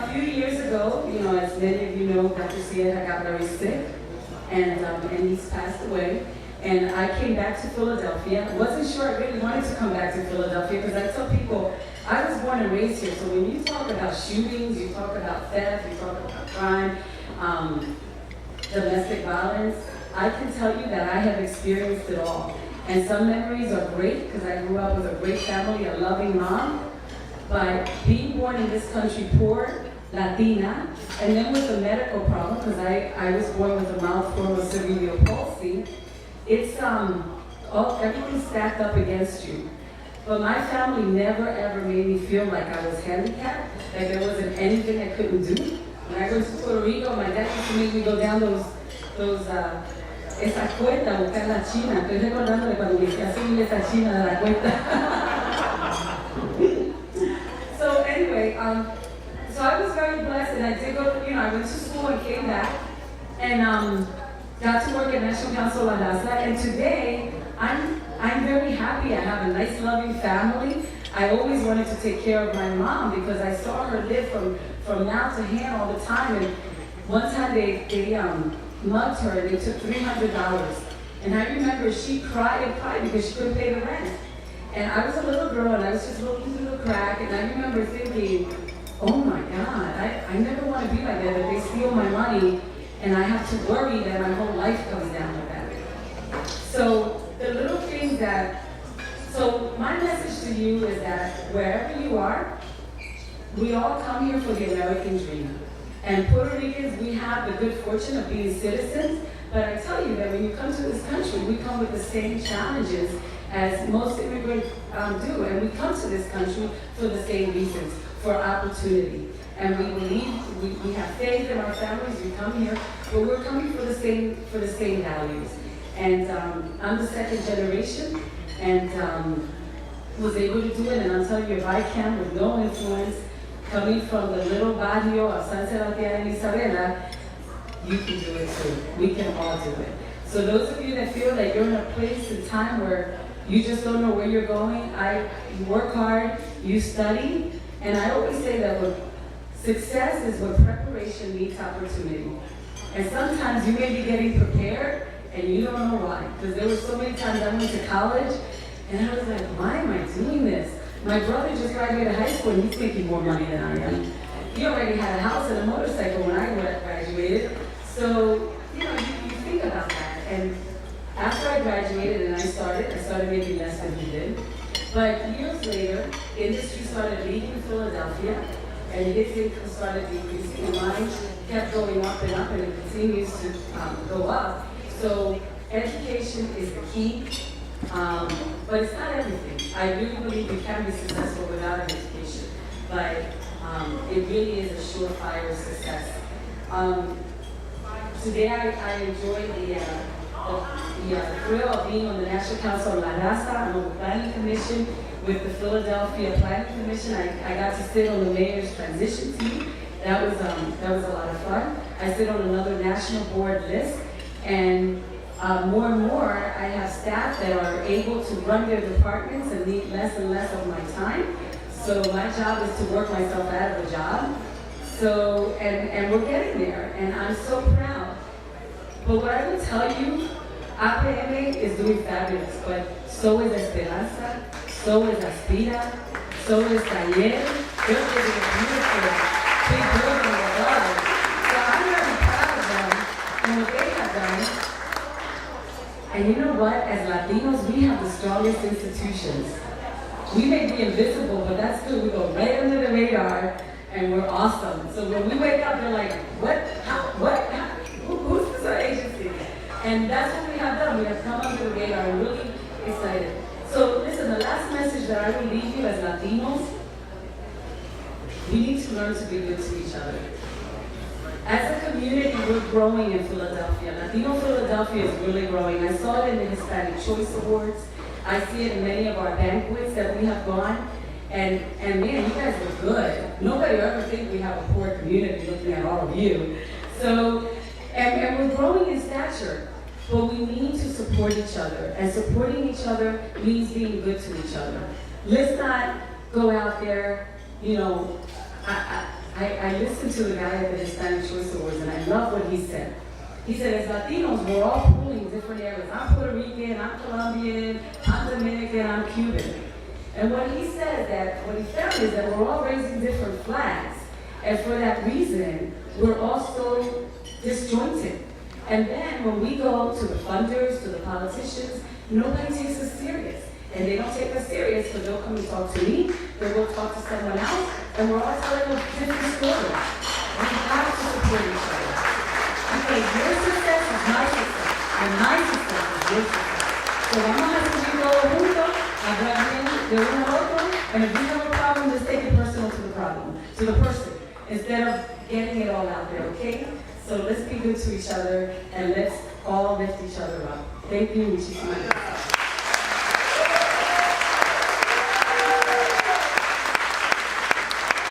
a few years ago, as many of you know, Dr. Sierra got very sick, and he's passed away. And I came back to Philadelphia. I wasn't sure I really wanted to come back to Philadelphia because I tell people, I was born and raised here, so when you talk about shootings, you talk about theft, you talk about crime, domestic violence, I can tell you that I have experienced it all. And some memories are great because I grew up with a great family, a loving mom. But being born in this country poor, Latina, and then with a medical problem, because I was born with a mild form of cerebral palsy, it's everyone's stacked up against you. But my family never ever made me feel like I was handicapped, like there wasn't anything I couldn't do. When I went to Puerto Rico, my dad used to make me go down esa cuenta, buscar la china. Estoy recordando de cuando me decía subir esa china de la cuenta. So anyway, so I was very blessed, and I did go, I went to school and came back, and got to work at National Council La Raza, and today, I'm very happy. I have a nice, loving family. I always wanted to take care of my mom because I saw her live from now to hand all the time, and one time they mugged her and they took $300. And I remember she cried and cried because she couldn't pay the rent. And I was a little girl and I was just looking through the crack, and I remember thinking, oh my God, I never want to be like that, that they steal my money and I have to worry that my whole life comes down to that. So the little things so my message to you is that wherever you are, we all come here for the American dream. And Puerto Ricans, we have the good fortune of being citizens, but I tell you that when you come to this country, we come with the same challenges as most immigrants do. And we come to this country for the same reasons, for opportunity. And we believe, we have faith in our families, we come here, but we're coming for the same values. And I'm the second generation, and was able to do it, and I'm telling you, if I can, with no influence, coming from the little barrio of San Sebastián and Isabela, you can do it too. We can all do it. So those of you that feel that you're in a place and time where you just don't know where you're going, you work hard, you study, and I always say that success is when preparation meets opportunity. And sometimes you may be getting prepared and you don't know why. Because there were so many times I went to college and I was like, why am I doing this? My brother just graduated high school and he's making more money than I am. He already had a house and a motorcycle when I graduated. So, you think about that. And after I graduated and I started making less than he did. But years later, industry started leaving Philadelphia and his income started decreasing and mine kept going up and up, and it continues to go up. So education is the key, but it's not everything. I really believe you can be successful without an education, but it really is a surefire success. Today I enjoy the thrill of being on the National Council La Raza. I'm on the Planning Commission with the Philadelphia Planning Commission. I got to sit on the mayor's transition team. That was a lot of fun. I sit on another national board list, and more and more I have staff that are able to run their departments and need less and less of my time. So my job is to work myself out of a job. So, and we're getting there, and I'm so proud. But what I will tell you, APM is doing fabulous, but so is Esperanza, so is Aspira, so is Taller. They're doing a beautiful big building above. So I'm really proud of them and what they have done. And you know what? As Latinos, we have the strongest institutions. We may be invisible, but that's good. We go right under the radar, and we're awesome. So when we wake up, they're like, what? Who's this our agency? And that's what we have done. We have come under the radar. I'm really excited. So listen, the last message that I will leave you as Latinos, we need to learn to be good to each other. As a community, we're growing in Philadelphia. Latino Philadelphia is really growing. I saw it in the Hispanic Choice Awards. I see it in many of our banquets that we have gone. And man, you guys look good. Nobody ever think we have a poor community looking at all of you. So, and we're growing in stature, but we need to support each other. And supporting each other means being good to each other. Let's not go out there, I listened to the guy at the Hispanic Choice Awards, and I love what he said. He said, as Latinos, we're all pulling different areas. I'm Puerto Rican, I'm Colombian, I'm Dominican, I'm Cuban. And what he said that, what he found is that we're all raising different flags. And for that reason, we're also disjointed. And then when we go to the funders, to the politicians, nobody takes us serious. And they don't take us serious because they'll come and talk to me, they'll go talk to someone else, and we're all telling a different story. We have to support each other. Because your success is my success, and my success is your success. So vamos a seguir todos juntos, hablar bien de uno al otro, and if you have a problem, just take it personal to the problem, to the person, instead of getting it all out there, okay? So let's be good to each other, and let's all lift each other up. Thank you, muchísimas gracias.